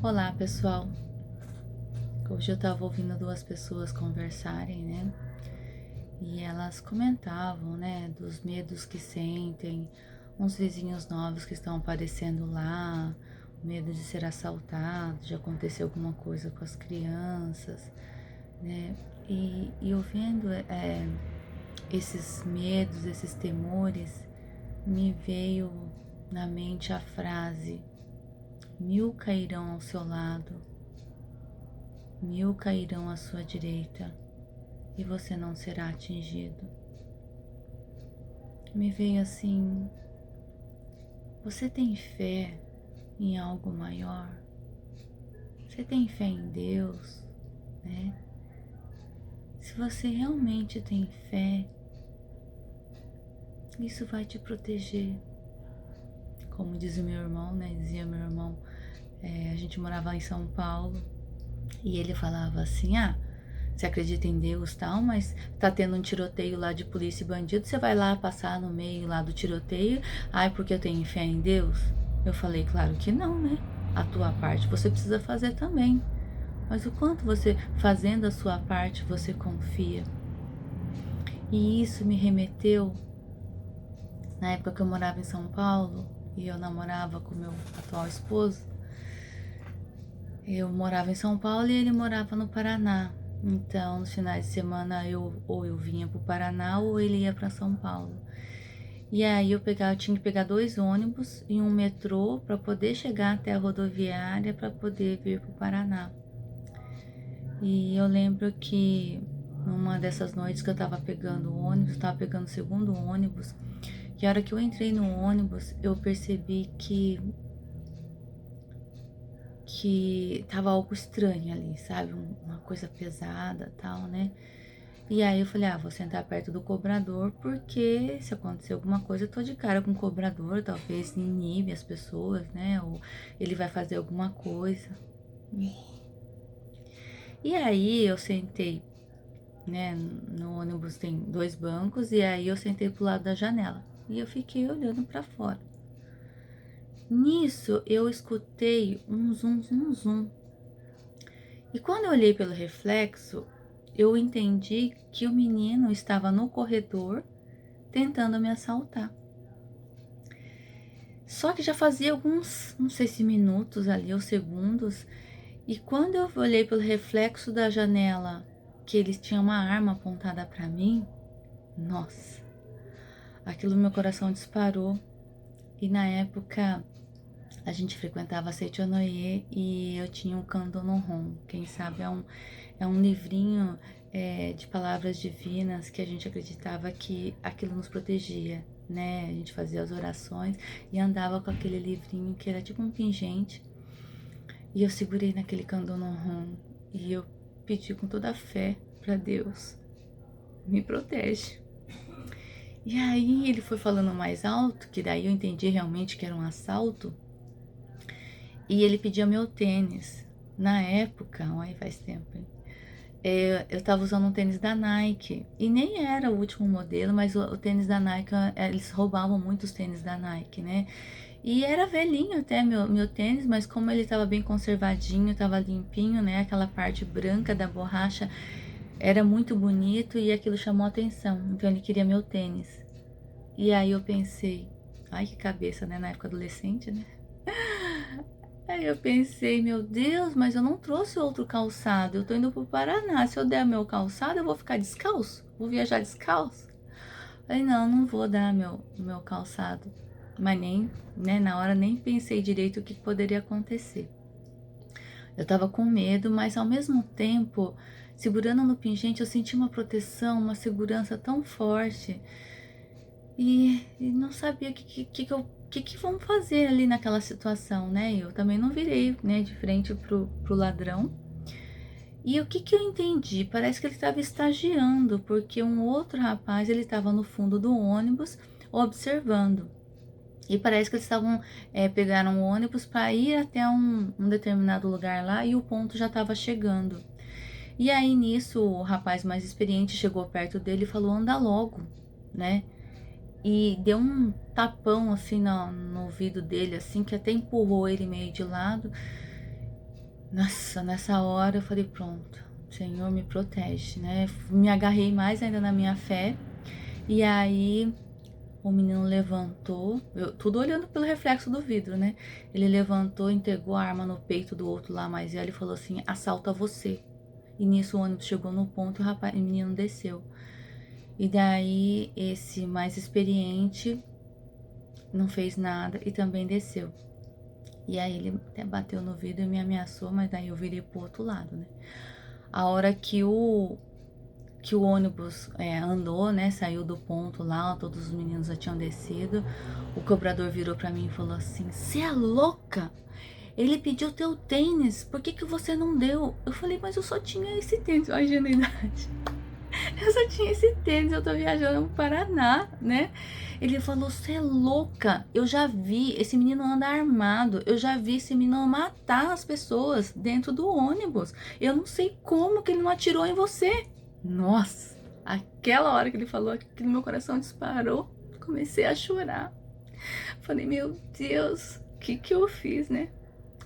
Olá, pessoal. Hoje eu estava ouvindo duas pessoas conversarem, né? E elas comentavam, né, dos medos que sentem, uns vizinhos novos que estão aparecendo lá, o medo de ser assaltado, de acontecer alguma coisa com as crianças, né? E ouvindo esses medos, esses temores, me veio na mente a frase: 1000 cairão ao seu lado, 1000 cairão à sua direita e você não será atingido. Me veio assim: você tem fé em algo maior? Você tem fé em Deus, né? Se você realmente tem fé, isso vai te proteger. Como diz o meu irmão, né? Dizia meu irmão, a gente morava em São Paulo e ele falava assim: você acredita em Deus, tal, mas tá tendo um tiroteio lá de polícia e bandido, você vai lá passar no meio lá do tiroteio, porque eu tenho fé em Deus? Eu falei: claro que não, né? A tua parte você precisa fazer também. Mas o quanto você, fazendo a sua parte, você confia? E isso me remeteu na época que eu morava em São Paulo e eu namorava com meu atual esposo. Eu morava em São Paulo e ele morava no Paraná. Então, nos finais de semana eu vinha para o Paraná ou ele ia para São Paulo. E aí eu tinha que pegar 2 ônibus e um metrô para poder chegar até a rodoviária para poder vir para o Paraná. E eu lembro que numa dessas noites que eu tava pegando o ônibus, eu tava pegando o segundo ônibus, e a hora que eu entrei no ônibus, eu percebi que tava algo estranho ali, sabe? Uma coisa pesada, tal, né? E aí eu falei: vou sentar perto do cobrador, porque se acontecer alguma coisa, eu tô de cara com o cobrador, talvez inibe as pessoas, né? Ou ele vai fazer alguma coisa. E aí eu sentei, né? No ônibus tem 2 bancos, e aí eu sentei pro lado da janela e eu fiquei olhando para fora. Nisso eu escutei um zum, zum, zum. E quando eu olhei pelo reflexo, eu entendi que o menino estava no corredor tentando me assaltar. Só que já fazia alguns, não sei se minutos ali ou segundos, e quando eu olhei pelo reflexo da janela que eles tinham uma arma apontada para mim, nossa, aquilo no meu coração disparou. E na época a gente frequentava Seitonoye e eu tinha um Kandono-hon. Quem sabe é um livrinho de palavras divinas que a gente acreditava que aquilo nos protegia, né? A gente fazia as orações e andava com aquele livrinho que era tipo um pingente. E eu segurei naquele Kandono-hon e eu pedi com toda a fé para Deus: me protege. E aí ele foi falando mais alto, que daí eu entendi realmente que era um assalto. E ele pedia meu tênis. Na época, olha, faz tempo, hein? Eu tava usando um tênis da Nike. E nem era o último modelo, mas o tênis da Nike, eles roubavam muito os tênis da Nike, né? E era velhinho até meu tênis, mas como ele tava bem conservadinho, tava limpinho, né? Aquela parte branca da borracha era muito bonito e aquilo chamou atenção. Então ele queria meu tênis. E aí eu pensei: ai, que cabeça, né? Na época adolescente, né? Aí eu pensei: meu Deus, mas eu não trouxe outro calçado, eu tô indo pro Paraná, se eu der meu calçado eu vou ficar descalço? Vou viajar descalço? Falei: não, não vou dar meu calçado. Mas nem, né, na hora nem pensei direito o que poderia acontecer. Eu tava com medo, mas ao mesmo tempo, segurando no pingente, eu senti uma proteção, uma segurança tão forte. E não sabia que vamos fazer ali naquela situação, né? Eu também não virei, né, de frente pro ladrão. E o que eu entendi? Parece que ele estava estagiando, porque um outro rapaz, ele estava no fundo do ônibus observando. E parece que eles estavam, pegaram o ônibus para ir até um determinado lugar lá e o ponto já estava chegando. E aí nisso o rapaz mais experiente chegou perto dele e falou: anda logo, né? E deu um tapão assim no ouvido dele, assim, que até empurrou ele meio de lado. Nossa, nessa hora eu falei, pronto, Senhor, me protege, né? Me agarrei mais ainda na minha fé. E aí o menino levantou, eu, tudo olhando pelo reflexo do vidro, né? Ele levantou, entregou a arma no peito do outro lá mais velho e falou assim, assalta você. E nisso o ônibus chegou no ponto e o menino desceu. E daí esse mais experiente não fez nada e também desceu. E aí ele até bateu no vidro e me ameaçou, mas daí eu virei pro outro lado, né? A hora que o ônibus andou, né? Saiu do ponto lá, todos os meninos já tinham descido. O cobrador virou pra mim e falou assim: "Você é louca? Ele pediu teu tênis, por que que você não deu?" Eu falei: "Mas eu só tinha esse tênis." Olha a ingenuidade. Eu só tinha esse tênis, eu tô viajando pro Paraná, né? Ele falou: "Você é louca? Eu já vi, esse menino anda armado. Eu já vi esse menino matar as pessoas dentro do ônibus. Eu não sei como que ele não atirou em você." Nossa, aquela hora que ele falou aquilo, meu coração disparou. Comecei a chorar. Falei: "Meu Deus, o que que eu fiz, né?"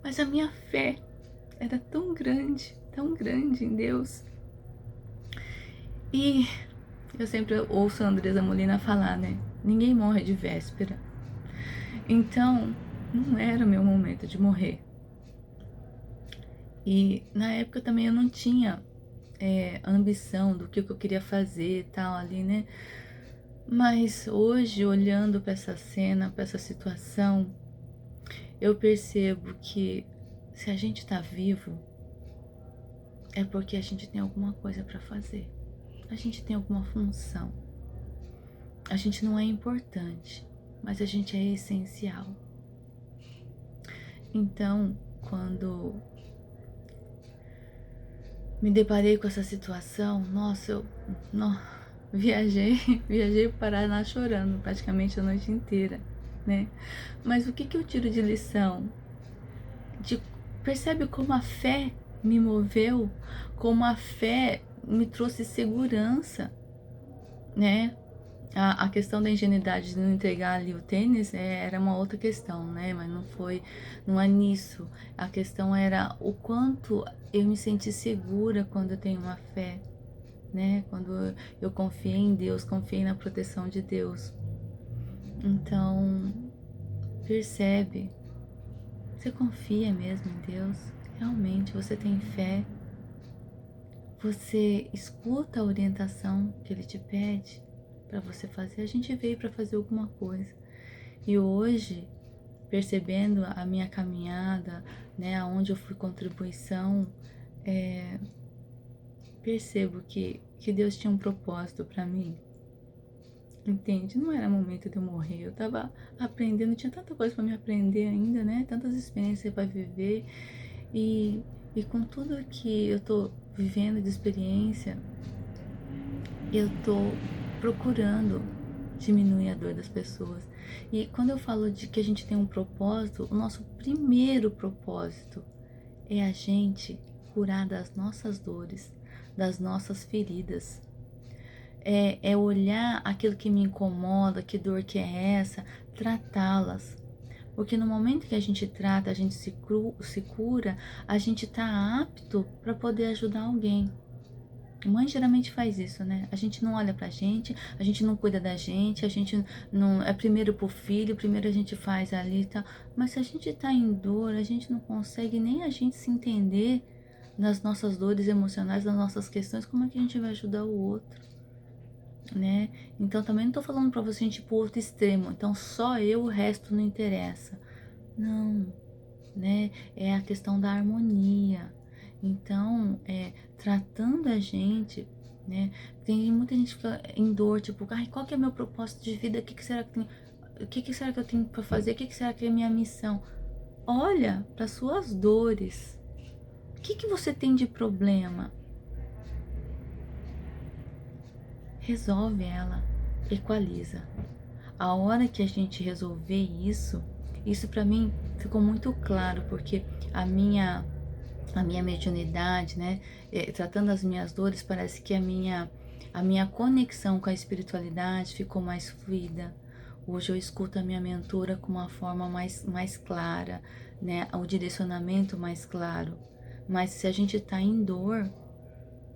Mas a minha fé era tão grande em Deus. E eu sempre ouço a Andresa Molina falar, né? Ninguém morre de véspera. Então, não era o meu momento de morrer. E na época também eu não tinha ambição do que eu queria fazer e tal ali, né? Mas hoje, olhando para essa cena, para essa situação, eu percebo que se a gente tá vivo, é porque a gente tem alguma coisa para fazer. A gente tem alguma função. A gente não é importante, mas a gente é essencial. Então, quando me deparei com essa situação, nossa, eu viajei, viajei para o Paraná chorando praticamente a noite inteira, né? Mas o que que eu tiro de lição? Percebe como a fé me moveu, como a fé me trouxe segurança, né? A questão da ingenuidade de não entregar ali o tênis era uma outra questão, né? Mas não é nisso. A questão era o quanto eu me senti segura quando eu tenho uma fé, né? Quando eu confiei em Deus, confiei na proteção de Deus. Então, percebe, você confia mesmo em Deus? Realmente você tem fé? Você escuta a orientação que Ele te pede para você fazer? A gente veio para fazer alguma coisa. E hoje, percebendo a minha caminhada, né, aonde eu fui contribuição, percebo que Deus tinha um propósito para mim. Entende? Não era momento de eu morrer. Eu tava aprendendo, tinha tanta coisa para me aprender ainda, né? Tantas experiências para viver. E, e com tudo que eu tô vivendo de experiência, eu tô procurando diminuir a dor das pessoas. E quando eu falo de que a gente tem um propósito, o nosso primeiro propósito é a gente curar das nossas dores, das nossas feridas. É olhar aquilo que me incomoda, que dor que é essa, tratá-las. Porque no momento que a gente trata, a gente se cura, a gente tá apto para poder ajudar alguém. Mãe geralmente faz isso, né? A gente não olha pra gente, a gente não cuida da gente, a gente não é primeiro pro filho, primeiro a gente faz ali e tal. Mas se a gente tá em dor, a gente não consegue nem a gente se entender nas nossas dores emocionais, nas nossas questões, como é que a gente vai ajudar o outro, né? Então também não tô falando pra você tipo outro extremo, então só eu, o resto não interessa. Não, né? É a questão da harmonia. Então, tratando a gente, né? Tem muita gente que fica em dor, tipo, ai, qual que é meu propósito de vida? O que que será que tem? O que que será que eu tenho para fazer? O que que será que é minha missão? Olha para suas dores. O que que você tem de problema? Resolve ela, equaliza. A hora que a gente resolver isso para mim ficou muito claro, porque a minha mediunidade, né, tratando as minhas dores, parece que a minha conexão com a espiritualidade ficou mais fluida. Hoje eu escuto a minha mentora com uma forma mais clara, né, o direcionamento mais claro. Mas se a gente tá em dor,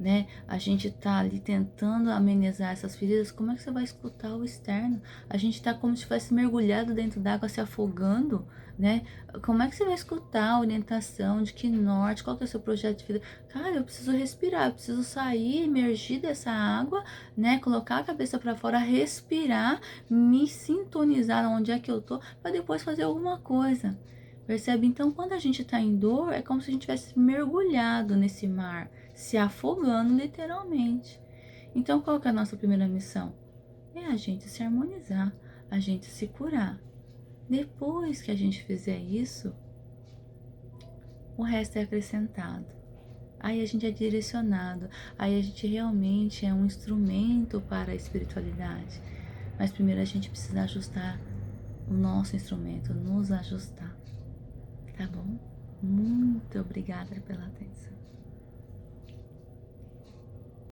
né? A gente tá ali tentando amenizar essas feridas, como é que você vai escutar o externo? A gente tá como se tivesse mergulhado dentro d'água, se afogando, né? Como é que você vai escutar a orientação de que norte, qual que é o seu projeto de vida? Cara, eu preciso respirar, eu preciso sair, emergir dessa água, né? Colocar a cabeça para fora, respirar, me sintonizar onde é que eu tô, para depois fazer alguma coisa. Percebe? Então, quando a gente tá em dor, é como se a gente tivesse mergulhado nesse mar, se afogando literalmente. Então, qual que é a nossa primeira missão? É a gente se harmonizar, a gente se curar. Depois que a gente fizer isso, o resto é acrescentado. Aí a gente é direcionado, aí a gente realmente é um instrumento para a espiritualidade. Mas primeiro a gente precisa ajustar o nosso instrumento, nos ajustar, tá bom? Muito obrigada pela atenção.